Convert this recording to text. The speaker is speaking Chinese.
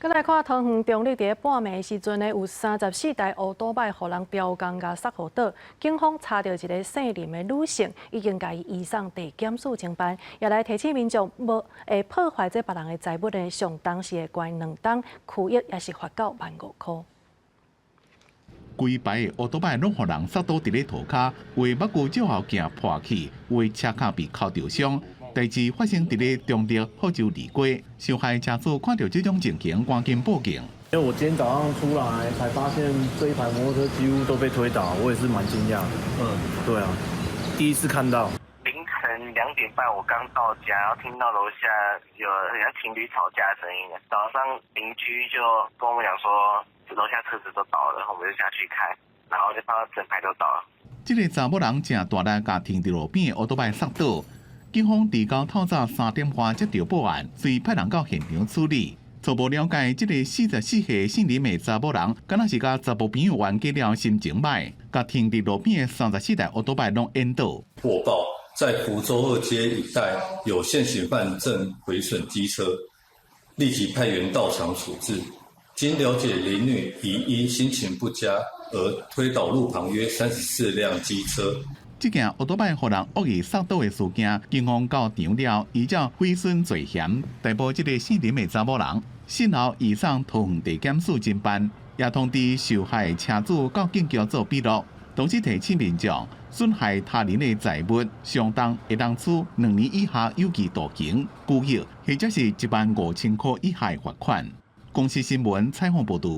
再来看桃园中立伫半暝时阵呢，有34台乌多摆互人标杆甲杀互倒，警方查到一个姓林的女性，已经甲伊移送地检署侦办，也来提醒民众会破坏这别人的财物呢，上当时会关2档，拘役也是罚到15000块。规排的乌多摆拢互人杀倒伫咧涂骹，为目睭照后镜破去，为车卡被敲着伤。代志发生伫咧中立福州二街，受害车主看到这种情形，赶紧报警。因为我今天早上出来才发现这一排摩托车几乎都被推倒，我也是蛮惊讶的。对啊，第一次看到。凌晨2点半我刚到家，然后听到楼下有人家情侣吵架的声音。早上邻居就跟我们讲说，楼下车子都倒了，我们就下去看，然后就看到整排都倒了。这个查某人正大力甲停伫路边的乌多摆杀倒。警方伫到透早3点半接到报案，遂派人到现场处理。初步了解，这个44岁姓林的查某人，敢若是甲查甫朋友冤家了，心情歹，甲停伫路边的34台乌多摆拢淹倒。获报在福州2街一带有现行犯正毁损机车，立即派员到场处置。经了解，林女疑因心情不佳而推倒路旁约34辆机车。这件乌多摆互人恶意杀倒的事件，警方到场了，依照毁损罪嫌逮捕这个姓林的查某人，事后移送桃园地检署侦办，也通知受害车主到警局做笔录，同时提醒民众损害他人的财物，相当会当处2年以下有期徒刑、拘役，或者是15000块以下罚款。公司新闻采访报道。